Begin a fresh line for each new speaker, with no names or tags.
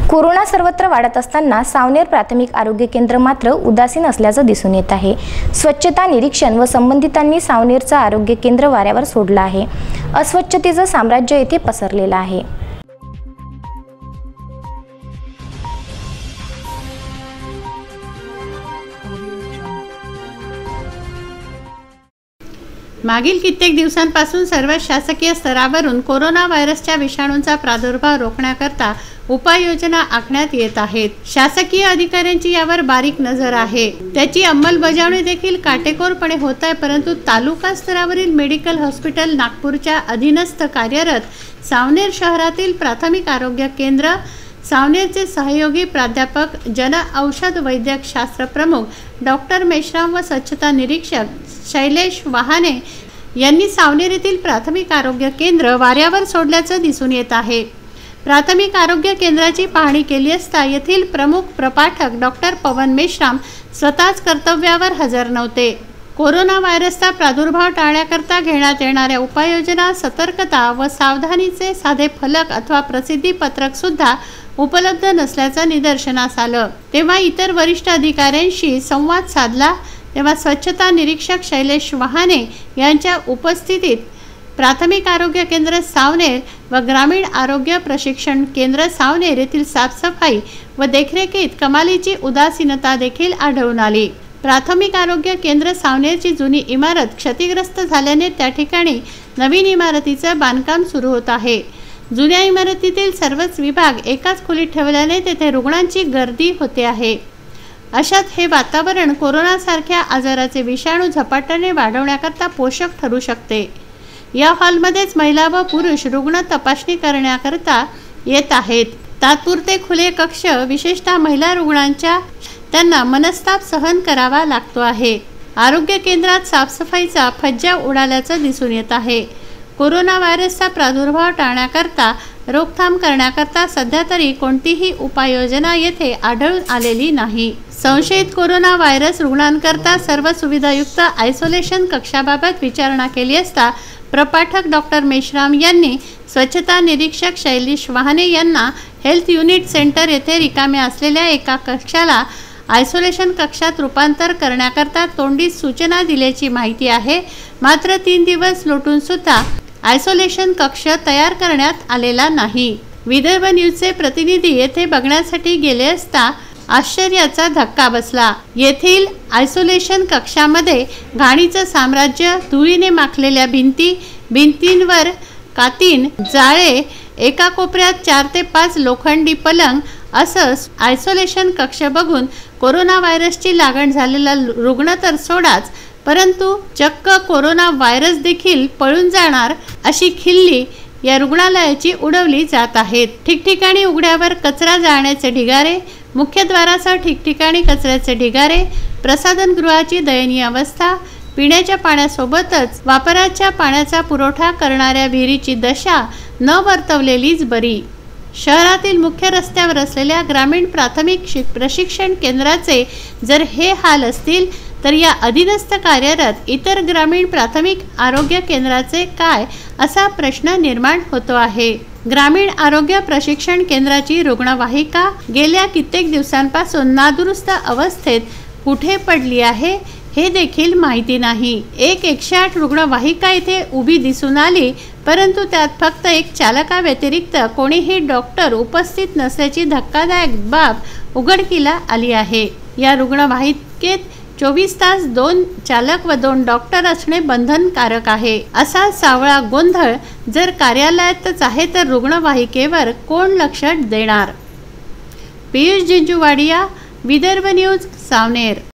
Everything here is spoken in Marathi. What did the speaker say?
कोरोना सर्वत्र वाढत असताना सावनेर प्राथमिक आरोग्य केंद्र मात्र उदासीन असल्याचं दिसून येत आहे। स्वच्छता निरीक्षण व संबंधितांनी सावनेरचं आरोग्य केंद्र वाऱ्यावर सोडलं आहे। अस्वच्छतेचं साम्राज्य येथे पसरलेलं आहे।
मागील कित्येक दिवसांपासून सर्व शासकीय स्तरावरून कोरोना व्हायरसच्या विषाणूंचा प्रादुर्भाव रोखण्याकरता उपाययोजना आखण्यात येत आहेत। शासकीय अधिकाऱ्यांची यावर बारीक नजर आहे। त्याची अंमलबजावणी देखील काटेकोरपणे होत आहे, परंतु तालुका स्तरावरील मेडिकल हॉस्पिटल नागपूरच्या अधीनस्थ कार्यरत सावनेर शहरातील प्राथमिक आरोग्य केंद्र सावनेरचे सहयोगी प्राध्यापक जन औषध वैद्यक शास्त्र प्रमुख डॉक्टर मेश्राम व स्वच्छता निरीक्षक शैलेश वहाने यांनी सावनेर येथील प्राथमिक आरोग्य केंद्र वाऱ्यावर सोडल्याचं दिसून येत आहे। प्राथमिक आरोग्य केंद्राची पाहणी केली असता येथील प्रमुख प्रपाठक डॉक्टर पवन मेश्राम स्वतःच कर्तव्यावर हजर नव्हते। कोरोना व्हायरसचा प्रादुर्भाव टाळण्याकरता घेण्यात येणाऱ्या उपाययोजना, सतर्कता व सावधानीचे साधे फलक अथवा प्रसिद्धी पत्रक सुद्धा उपलब्ध नसल्याचं निदर्शनास आलं। तेव्हा इतर वरिष्ठ अधिकाऱ्यांशी संवाद साधला तेव्हा स्वच्छता निरीक्षक शैलेश वहाने यांच्या उपस्थितीत प्राथमिक आरोग्य केंद्र सावनेर व ग्रामीण आरोग्य प्रशिक्षण केंद्र सावनेर येथील साफसफाई व देखरेखीत कमालीची उदासीनता देखील आढळून आली। प्राथमिक आरोग्य केंद्र सावनेरची जुनी इमारत क्षतिग्रस्त झाल्याने त्या ठिकाणी नवीन इमारतीचं बांधकाम सुरू होत आहे। जुन्या इमारतीतील सर्वच विभाग एकाच खोलीत ठेवल्याने तेथे रुग्णांची गर्दी होते आहे। अशात हे वातावरण कोरोनासारख्या आजाराचे विषाणू झपाट्याने वाढवण्याकरता पोषक ठरू शकते। या हॉलमध्येच महिला व पुरुष रुग्ण तपासणी करण्याकरता येत आहेत। तात्पुरते खुले कक्ष विशेषतः महिला रुग्णांच्या त्यांना मनस्ताप सहन करावा लागतो आहे। आरोग्य केंद्रात साफसफाईचा फज्जा उडाल्याचं दिसून येत आहे। कोरोना व्हायरसचा प्रादुर्भाव टाळण्याकरता रोकथाम करण्याकरता सध्या तरी कोणतीही उपाययोजना येथे आढळून आलेली नाही। संशयित कोरोना व्हायरस रुग्णांकरता सर्व सुविधायुक्त आयसोलेशन कक्षाबाबत विचारणा केली असता प्रपाठक डॉक्टर मेश्राम यांनी स्वच्छता निरीक्षक शैलेश वहाने यांना हेल्थ युनिट सेंटर येथे रिकाम्या असलेल्या एका कक्षाला आयसोलेशन कक्षात रूपांतर करण्याकरता तोंडी सूचना दिल्याची माहिती आहे। मात्र 3 दिवस लोटून सुद्धा आयसोलेशन कक्ष तयार करण्यात आलेला नाही। विदर्भ न्यूजचे प्रतिनिधी येथे बघण्यासाठी गेले असता आश्चर्याचा धक्का बसला। येथील आयसोलेशन कक्षामध्ये घाणीचं साम्राज्य, धुळीने माखलेल्या भिंतींवर कातीन, जाळे, एका कोपऱ्यात 4 ते 5 लोखंडी पलंग असं आयसोलेशन कक्ष बघून कोरोना व्हायरसची लागण झालेला रुग्ण तर सोडाच, परंतु चक्क कोरोना व्हायरस देखील पळून जाणार अशी खिल्ली या रुग्णालयाची उडवली जात आहेत। ठिकठिकाणी उघड्यावर कचरा जाळण्याचे ढिगारे, मुख्यद्वारासह ठिकठिकाणी कचऱ्याचे ढिगारे, प्रसाधनगृहाची दयनीय अवस्था, पिण्याच्या पाण्यासोबतच वापराच्या पाण्याचा पुरवठा करणाऱ्या विहिरीची दशा न वर्तवलेलीच बरी। शहरातील मुख्य रस्त्यावर असलेल्या ग्रामीण प्राथमिक प्रशिक्षण केंद्राचे जर हे हाल असतील तर या अधीनस्थ कार्यरत इतर ग्रामीण प्राथमिक आरोग्य केंद्राचे काय असा प्रश्न निर्माण होतो आहे। ग्रामीण आरोग्य प्रशिक्षण केंद्राची रुग्णवाहिका गेल्या कित्येक दिवसांपासून नादुरुस्त अवस्थेत कुठे पडली आहे हे देखील माहिती नाही। 108 रुग्णवाहिका इथे उभी दिसून आली, परंतु त्यात फक्त एक चालकाव्यतिरिक्त कोणीही डॉक्टर उपस्थित नसल्याची धक्कादायक बाब उघडकीला आली आहे। या रुग्णवाहिकेत 24 तास 2 चालक व 2 डॉक्टर असणे बंधनकारक आहे। असा सावळा गोंधळ जर कार्यालयातच आहे तर रुग्णवाहिकेवर कोण लक्ष देणार? पियुष जिंजूवाडिया, विदर्भ न्यूज, सावनेर।